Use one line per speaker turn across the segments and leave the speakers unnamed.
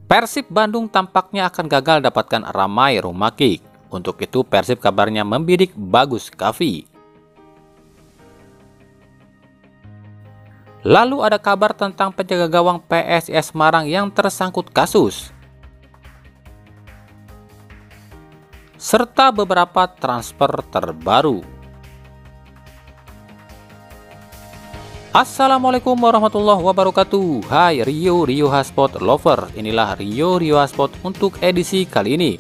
Persib Bandung tampaknya akan gagal dapatkan Ramai Rumakik. Untuk itu Persib kabarnya membidik Bagus Kaffi. Lalu ada kabar tentang penjaga gawang PSIS Semarang yang tersangkut kasus, serta beberapa transfer terbaru. Assalamualaikum warahmatullahi wabarakatuh. Hai Rio Haspot Lover, inilah Rio Haspot untuk edisi kali ini.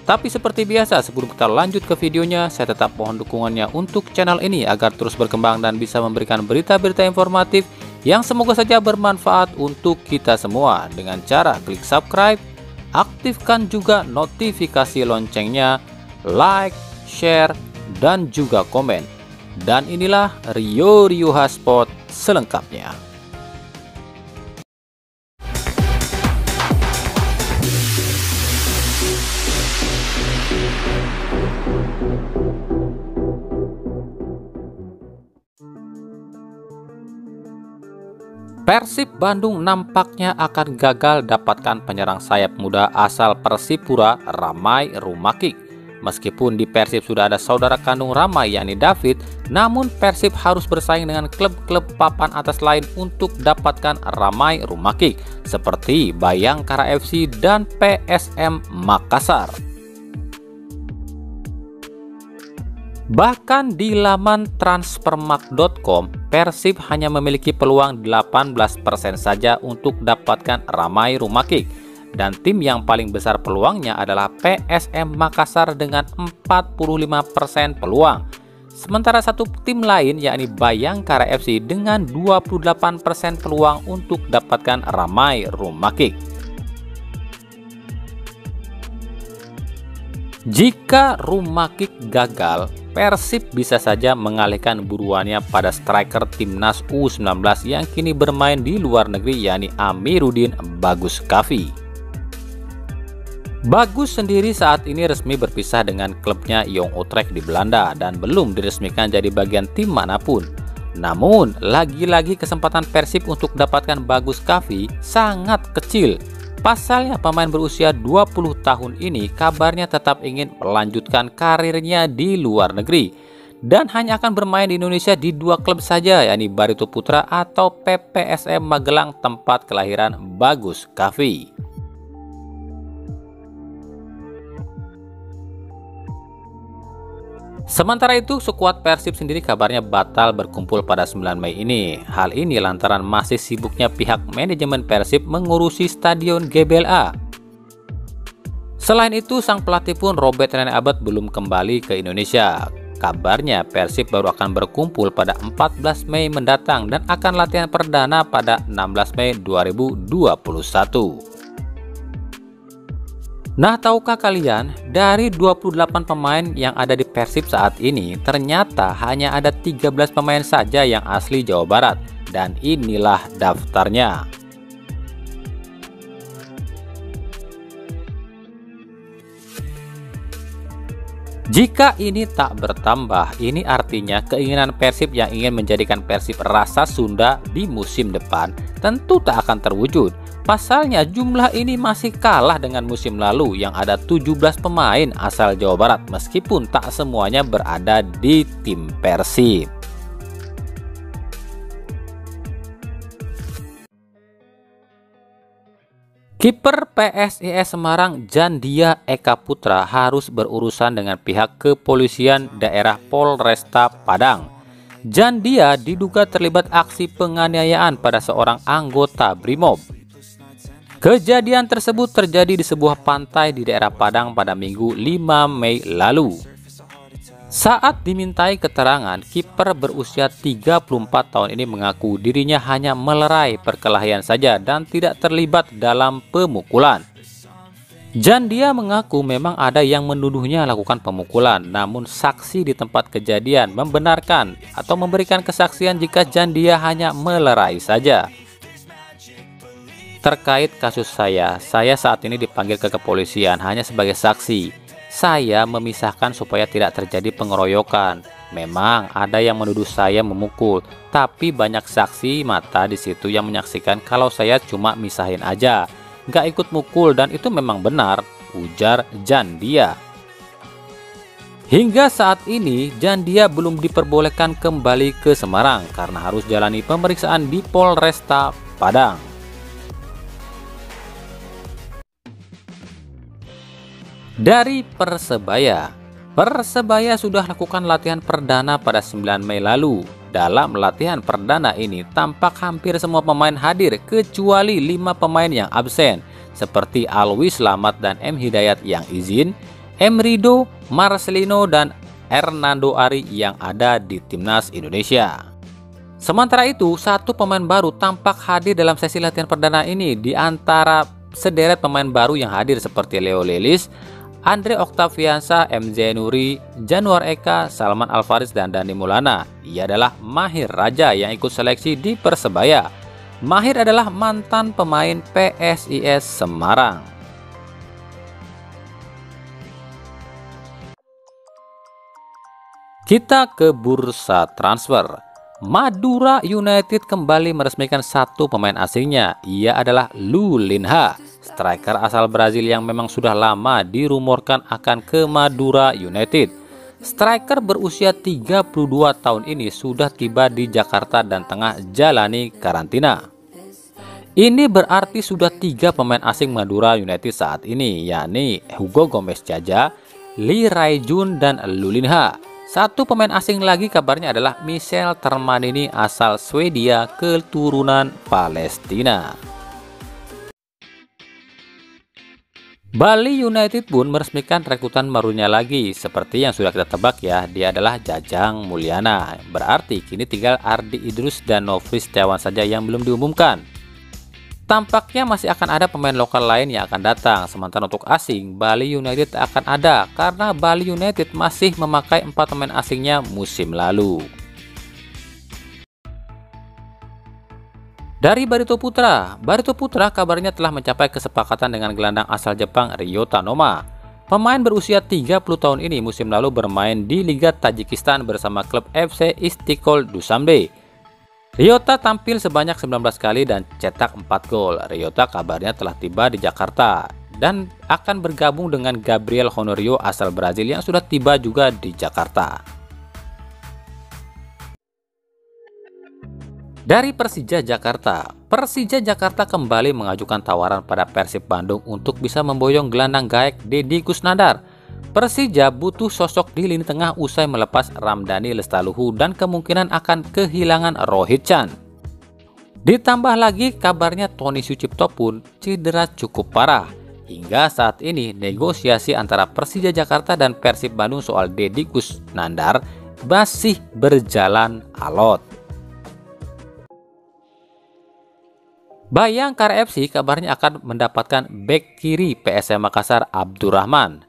Tapi seperti biasa, sebelum kita lanjut ke videonya, saya tetap mohon dukungannya untuk channel ini agar terus berkembang dan bisa memberikan berita-berita informatif yang semoga saja bermanfaat untuk kita semua dengan cara klik subscribe, aktifkan juga notifikasi loncengnya, like, share, dan juga komen. Dan inilah Rio Haspot selengkapnya. Persib Bandung nampaknya akan gagal dapatkan penyerang sayap muda asal Persipura Ramai Rumakik. Meskipun di Persib sudah ada saudara kandung Ramai yakni David, namun Persib harus bersaing dengan klub-klub papan atas lain untuk dapatkan Ramai Rumakik seperti Bayangkara FC dan PSM Makassar. Bahkan di laman transfermarkt.com, Persib hanya memiliki peluang 18% saja untuk dapatkan Ramai Rumakik. Dan tim yang paling besar peluangnya adalah PSM Makassar dengan 45% peluang. Sementara satu tim lain yakni Bayangkara FC dengan 28% peluang untuk dapatkan Ramai Rumakik. Jika Rumakik gagal, Persib bisa saja mengalihkan buruannya pada striker timnas U19 yang kini bermain di luar negeri yakni Amiruddin Bagus Kaffi. Bagus sendiri saat ini resmi berpisah dengan klubnya Jong Utrecht di Belanda dan belum diresmikan jadi bagian tim manapun. Namun, lagi-lagi kesempatan Persib untuk dapatkan Bagus Kaffi sangat kecil. Pasalnya pemain berusia 20 tahun ini kabarnya tetap ingin melanjutkan karirnya di luar negeri dan hanya akan bermain di Indonesia di dua klub saja yakni Barito Putra atau PPSM Magelang tempat kelahiran Bagus Kaffi. Sementara itu, skuad Persib sendiri kabarnya batal berkumpul pada 9 Mei ini. Hal ini lantaran masih sibuknya pihak manajemen Persib mengurusi stadion GBLA. Selain itu, sang pelatih pun Robert Rene Abad belum kembali ke Indonesia. Kabarnya Persib baru akan berkumpul pada 14 Mei mendatang dan akan latihan perdana pada 16 Mei 2021. Nah, tahukah kalian, dari 28 pemain yang ada di Persib saat ini, ternyata hanya ada 13 pemain saja yang asli Jawa Barat. Dan inilah daftarnya. Jika ini tak bertambah, ini artinya keinginan Persib yang ingin menjadikan Persib rasa Sunda di musim depan tentu tak akan terwujud. Pasalnya jumlah ini masih kalah dengan musim lalu yang ada 17 pemain asal Jawa Barat meskipun tak semuanya berada di tim Persib. Kiper PSIS Semarang Jandia Eka Putra harus berurusan dengan pihak kepolisian daerah Polresta Padang. Jandia diduga terlibat aksi penganiayaan pada seorang anggota Brimob. Kejadian tersebut terjadi di sebuah pantai di daerah Padang pada Minggu 5 Mei lalu. Saat dimintai keterangan, kiper berusia 34 tahun ini mengaku dirinya hanya melerai perkelahian saja dan tidak terlibat dalam pemukulan. Jandia mengaku memang ada yang menuduhnya lakukan pemukulan, namun saksi di tempat kejadian membenarkan atau memberikan kesaksian jika Jandia hanya melerai saja. Terkait kasus saya saat ini dipanggil ke kepolisian hanya sebagai saksi. Saya memisahkan supaya tidak terjadi pengeroyokan. Memang ada yang menuduh saya memukul, tapi banyak saksi mata di situ yang menyaksikan kalau saya cuma misahin aja. nggak ikut mukul dan itu memang benar, ujar Jandia. Hingga saat ini, Jandia belum diperbolehkan kembali ke Semarang karena harus jalani pemeriksaan di Polresta Padang. Dari Persebaya, Persebaya sudah lakukan latihan perdana pada 9 Mei lalu. Dalam latihan perdana ini, tampak hampir semua pemain hadir kecuali 5 pemain yang absen, seperti Alwi Slamet dan M. Hidayat yang izin, M. Rido, Marcelino, dan Hernando Ari yang ada di Timnas Indonesia. Sementara itu, 1 pemain baru tampak hadir dalam sesi latihan perdana ini di antara sederet pemain baru yang hadir seperti Leo Lelis, Andre Oktaviansa, M. Zainuri, Januar Eka, Salman Alfaris, dan Dani Mulana. Ia adalah Mahir Raja yang ikut seleksi di Persebaya. Mahir adalah mantan pemain PSIS Semarang. Kita ke bursa transfer. Madura United kembali meresmikan 1 pemain asingnya. Ia adalah Lulinha, striker asal Brazil yang memang sudah lama dirumorkan akan ke Madura United. Striker berusia 32 tahun ini sudah tiba di Jakarta dan tengah jalani karantina. Ini berarti sudah 3 pemain asing Madura United saat ini, yakni Hugo Gomez Jaja, Lee Raijun, dan Lulinha. 1 pemain asing lagi kabarnya adalah Michel Termanini asal Swedia keturunan Palestina. Bali United pun meresmikan rekrutan barunya lagi. Seperti yang sudah kita tebak ya, dia adalah Jajang Mulyana. Berarti kini tinggal Ardi Idrus dan Nofri Setiawan saja yang belum diumumkan. Tampaknya masih akan ada pemain lokal lain yang akan datang. Sementara untuk asing, Bali United akan ada karena Bali United masih memakai 4 pemain asingnya musim lalu. Dari Barito Putra kabarnya telah mencapai kesepakatan dengan gelandang asal Jepang Ryota Noma. Pemain berusia 30 tahun ini musim lalu bermain di Liga Tajikistan bersama klub FC Istiqlal Dushanbe. Ryota tampil sebanyak 19 kali dan cetak 4 gol. Ryota kabarnya telah tiba di Jakarta dan akan bergabung dengan Gabriel Honorio asal Brazil yang sudah tiba juga di Jakarta. Dari Persija Jakarta kembali mengajukan tawaran pada Persib Bandung untuk bisa memboyong gelandang gaek Deddy Kusnandar. Persija butuh sosok di lini tengah usai melepas Ramdhani Lestaluhu dan kemungkinan akan kehilangan Rohit Chan. Ditambah lagi kabarnya Tony Sucipto pun cedera cukup parah. Hingga saat ini negosiasi antara Persija Jakarta dan Persib Bandung soal Deddy Kusnandar masih berjalan alot. Bayangkara FC kabarnya akan mendapatkan bek kiri PSM Makassar Abdurrahman.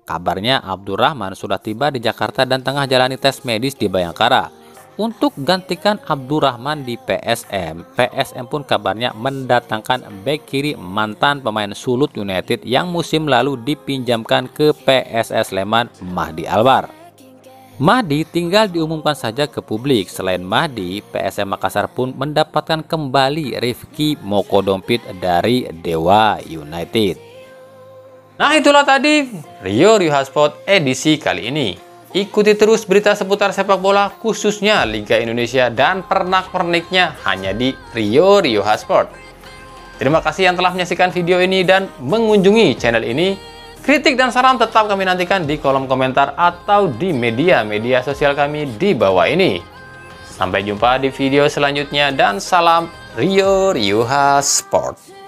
Kabarnya Abdurrahman sudah tiba di Jakarta dan tengah jalani tes medis di Bayangkara. Untuk gantikan Abdurrahman di PSM pun kabarnya mendatangkan bek kiri mantan pemain Sulut United yang musim lalu dipinjamkan ke PSS Sleman, Mahdi Albar. Mahdi tinggal diumumkan saja ke publik. Selain Mahdi, PSM Makassar pun mendapatkan kembali Rifki Mokodompit dari Dewa United. Nah, itulah tadi Rio Hotspot edisi kali ini. Ikuti terus berita seputar sepak bola khususnya Liga Indonesia dan pernak-perniknya hanya di Rio Hotspot. Terima kasih yang telah menyaksikan video ini dan mengunjungi channel ini. Kritik dan saran tetap kami nantikan di kolom komentar atau di media sosial kami di bawah ini. Sampai jumpa di video selanjutnya dan salam Rio Hotspot.